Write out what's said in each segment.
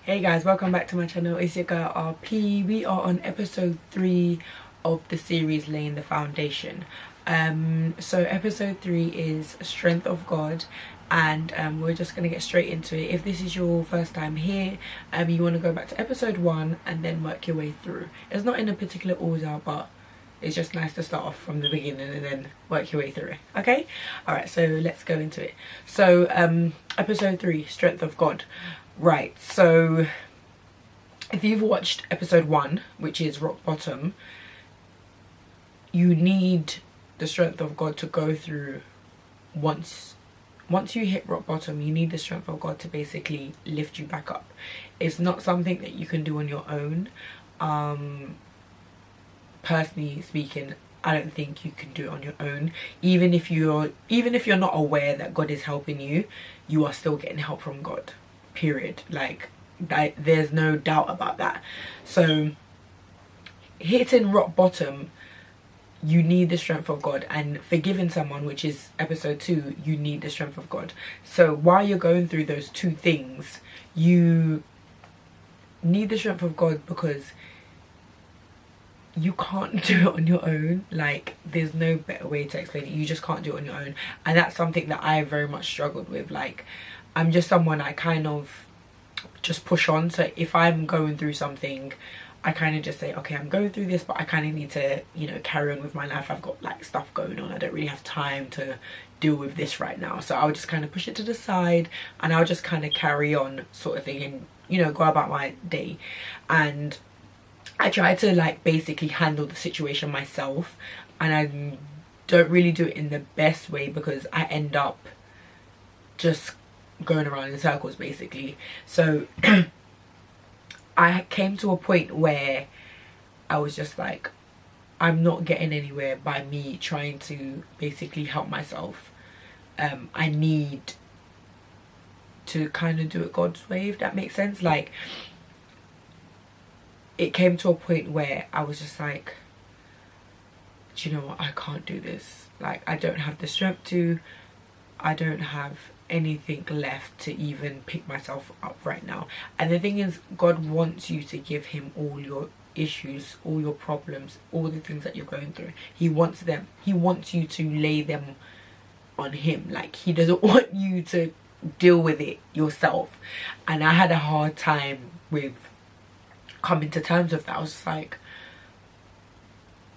Hey guys, welcome back to my channel. It's your girl RP. We are on episode 3 of the series Laying the Foundation. So episode 3 is Strength of God, and we're just gonna get straight into it. If this is your first time here, you want to go back to episode 1 and then work your way through. It's not in a particular order, but it's just nice to start off from the beginning and then work your way through it. Okay, all right, so let's go into it. So episode 3, Strength of God. Right, so if you've watched episode 1, which is rock bottom, you need the strength of God to go through. Once you hit rock bottom, you need the strength of God to basically lift you back up. It's not something that you can do on your own. Personally speaking, I don't think you can do it on your own. Even if you're not aware that God is helping you, you are still getting help from God. Period. Like, there's no doubt about that. So hitting rock bottom, you need the strength of God, and forgiving someone, which is episode 2, you need the strength of God. So while you're going through those two things, you need the strength of God because you can't do it on your own. Like, there's no better way to explain it. You just can't do it on your own, and that's something that I very much struggled with. Like, I'm just someone, I kind of just push on. So if I'm going through something, I kind of just say, okay, I'm going through this, but I kind of need to, you know, carry on with my life. I've got like stuff going on. I don't really have time to deal with this right now. So I'll just kind of push it to the side and I'll just kind of carry on, sort of thing, and, you know, go about my day. And I try to, like, basically handle the situation myself, and I don't really do it in the best way because I end up just going around in circles, basically. So I came to a point where I was just like, I'm not getting anywhere by me trying to basically help myself. I need to kind of do it God's way, if that makes sense. Like, it came to a point where I was just like, do you know what, I can't do this. Like, I don't have the strength to, I don't have anything left to even pick myself up right now. And the thing is, God wants you to give him all your issues, all your problems, all the things that you're going through. He wants them. He wants you to lay them on him. Like, he doesn't want you to deal with it yourself. And I had a hard time with coming to terms with that. I was just like,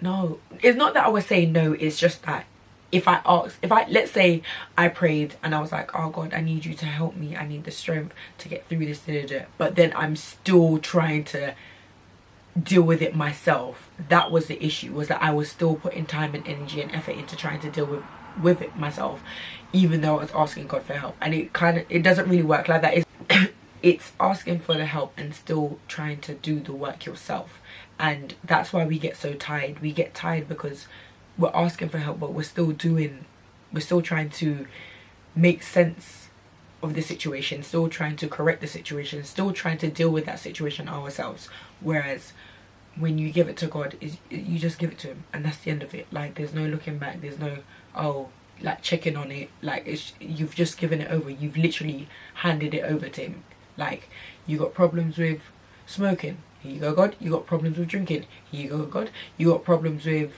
no, it's not that I was saying no, it's just that let's say I prayed and I was like, oh God, I need you to help me, I need the strength to get through this, but then I'm still trying to deal with it myself. That was the issue, was that I was still putting time and energy and effort into trying to deal with it myself, even though I was asking God for help. And it doesn't really work like that. It's asking for the help and still trying to do the work yourself. And that's why we get so tired. We get tired because we're asking for help, but we're still trying to make sense of the situation, still trying to correct the situation, still trying to deal with that situation ourselves. Whereas when you give it to God, you just give it to him, and that's the end of it. Like, there's no looking back, there's no, oh, like, checking on it. Like, you've just given it over. You've literally handed it over to him. Like, you got problems with smoking, here you go, God. You got problems with drinking, here you go, God. You got problems with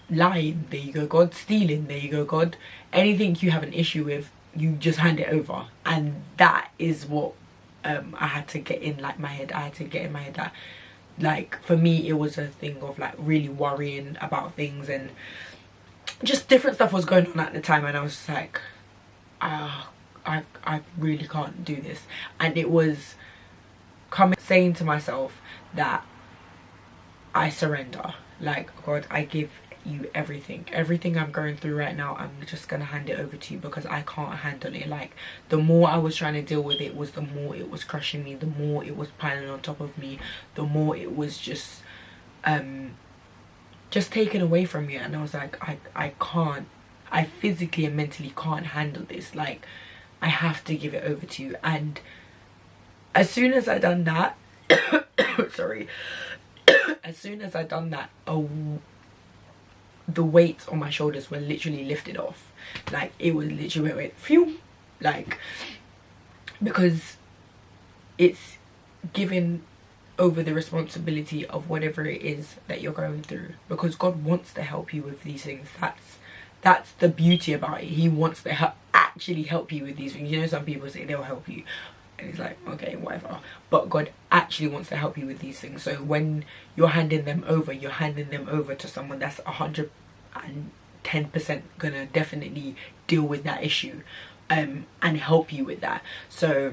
lying, there you go, God. Stealing, there you go, God. Anything you have an issue with, you just hand it over. And that is what I had to get in, like, my head. I had to get in my head that, like, for me, it was a thing of, like, really worrying about things, and just different stuff was going on at the time, and I was just like, I really can't do this. And it was saying to myself that I surrender. Like, God, I give you everything I'm going through right now. I'm just gonna hand it over to you because I can't handle it. Like, the more I was trying to deal with it, was the more it was crushing me, the more it was piling on top of me, the more it was just taken away from me. And I was like, I physically and mentally can't handle this. Like, I have to give it over to you. And as soon as I done that sorry, as soon as I done that, the weights on my shoulders were literally lifted off. Like, it was literally went phew, like, because it's giving over the responsibility of whatever it is that you're going through, because God wants to help you with these things. That's the beauty about it. He wants to actually help you with these things. You know, some people say they'll help you, and it's like, okay, whatever. But God actually wants to help you with these things. So when you're handing them over, you're handing them over to someone that's 110% gonna definitely deal with that issue, and help you with that. So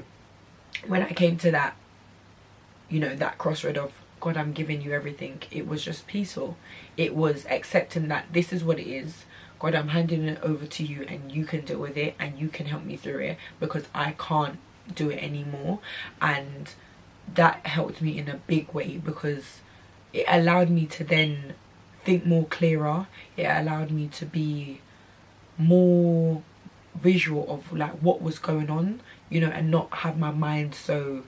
when I came to that, you know, that crossroad of, God, I'm giving you everything, it was just peaceful. It was accepting that this is what it is. God, I'm handing it over to you, and you can deal with it, and you can help me through it, because I can't do it anymore. And that helped me in a big way, because it allowed me to then think more clearer. It allowed me to be more visual of like what was going on, you know, and not have my mind so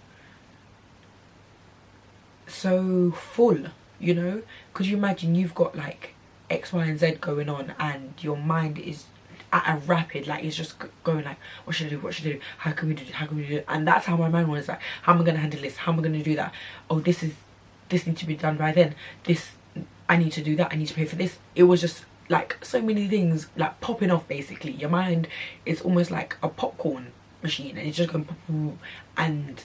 full, you know. Because you imagine you've got like X, Y and Z going on, and your mind is at a rapid, like, it's just going like, what should I do, what should I do, how can we do it, how can we do it? And that's how my mind was, like, how am I going to handle this, how am I going to do that, oh, this needs to be done by then, this, I need to do that, I need to pay for this. It was just like so many things like popping off. Basically your mind is almost like a popcorn machine, and it's just going pop, pop. And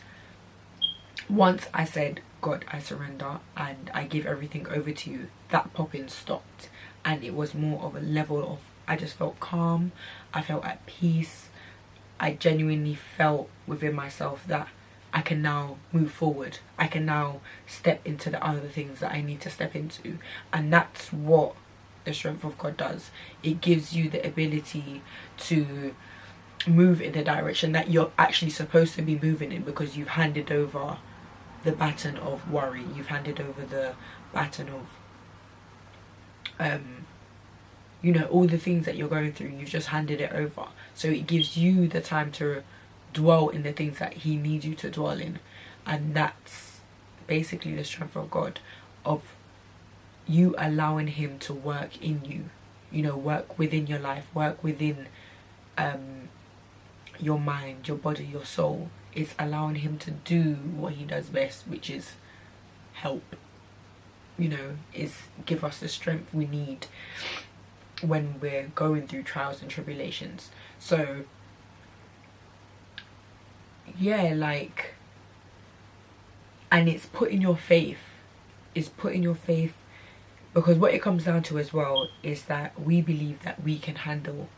once I said, God, I surrender and I give everything over to you, that popping stopped, and it was more of a level of, I just felt calm, I felt at peace. I genuinely felt within myself that I can now move forward, I can now step into the other things that I need to step into. And that's what the strength of God does. It gives you the ability to move in the direction that you're actually supposed to be moving in, because you've handed over the baton of worry, you've handed over the baton of you know, all the things that you're going through, you've just handed it over. So it gives you the time to dwell in the things that he needs you to dwell in. And that's basically the strength of God, of you allowing him to work in you, you know, work within your life, work within your mind, your body, your soul. It's allowing him to do what he does best, which is help, you know, is give us the strength we need when we're going through trials and tribulations. So yeah, like, and it's putting your faith, because what it comes down to as well is that we believe that we can handle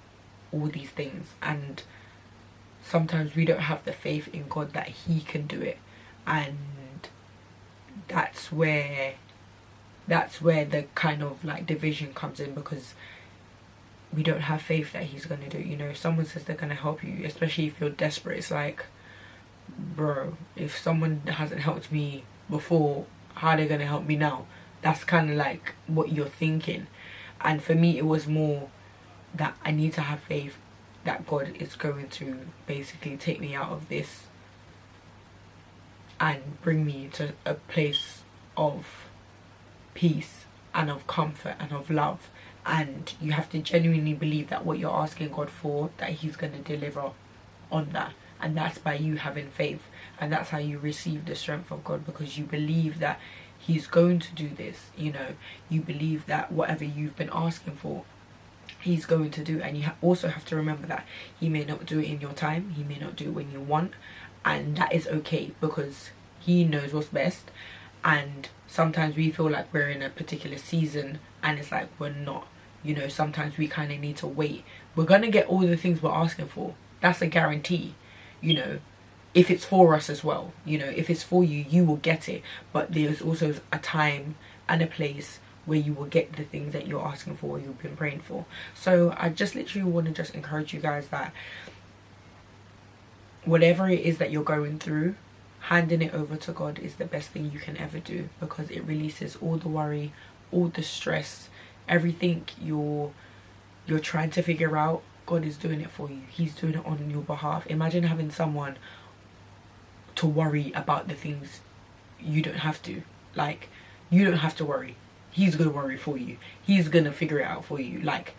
all these things, and sometimes we don't have the faith in God that he can do it. And that's where the kind of like division comes in, because we don't have faith that he's going to do it. You know, if someone says they're going to help you, especially if you're desperate, it's like, bro, if someone hasn't helped me before, how are they going to help me now? That's kind of like what you're thinking. And for me, it was more that I need to have faith that God is going to basically take me out of this and bring me to a place of peace and of comfort and of love. And you have to genuinely believe that what you're asking God for, that he's going to deliver on that. And that's by you having faith, and that's how you receive the strength of God, because you believe that he's going to do this. You know, you believe that whatever you've been asking for, he's going to do. And you also have to remember that he may not do it in your time, he may not do it when you want, and that is okay, because he knows what's best. And sometimes we feel like we're in a particular season and it's like we're not, you know. Sometimes we kind of need to wait. We're gonna get all the things we're asking for, that's a guarantee, you know, if it's for us as well. You know, if it's for you, you will get it. But there's also a time and a place where you will get the things that you're asking for, or you've been praying for. So I just literally want to just encourage you guys that whatever it is that you're going through, handing it over to God is the best thing you can ever do, because it releases all the worry, all the stress, everything you're trying to figure out. God is doing it for you. He's doing it on your behalf. Imagine having someone to worry about the things you don't have to. Like, you don't have to worry. He's gonna worry for you. He's gonna figure it out for you. Like,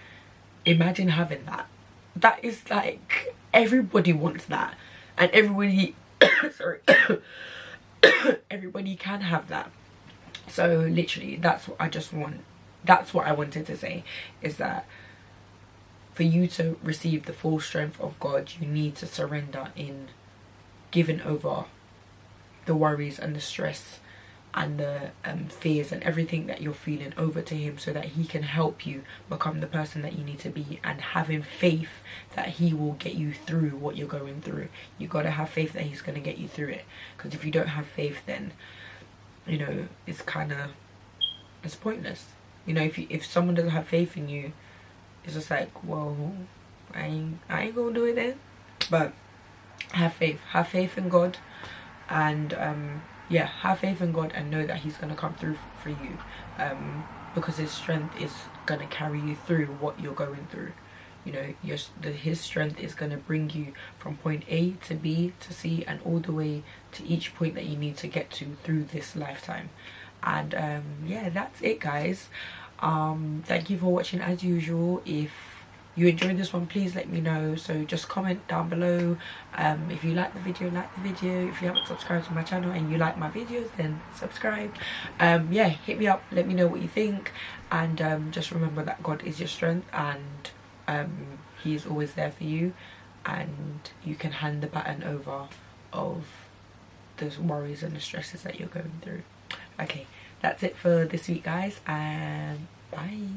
imagine having that. That is like, everybody wants that, and everybody sorry. Everybody can have that. So literally, that's what I wanted to say, is that for you to receive the full strength of God, you need to surrender in giving over the worries and the stress and the fears and everything that you're feeling over to him, so that he can help you become the person that you need to be, and having faith that he will get you through what you're going through. You got to have faith that he's going to get you through it, because if you don't have faith, then you know it's pointless. You know, if someone doesn't have faith in you, it's just like, well, I ain't gonna do it then. But have faith in God, and yeah, have faith in God and know that he's going to come through for you, because his strength is going to carry you through what you're going through. You know, his strength is going to bring you from point A to B to C, and all the way to each point that you need to get to through this lifetime. And yeah, that's it, guys. Thank you for watching as usual. If you enjoyed this one, please let me know. So just comment down below. If you like the video, if you haven't subscribed to my channel and you like my videos, then subscribe. Yeah, hit me up, let me know what you think, and just remember that God is your strength, and he is always there for you, and you can hand the baton over of those worries and the stresses that you're going through. Okay, that's it for this week, guys, and bye.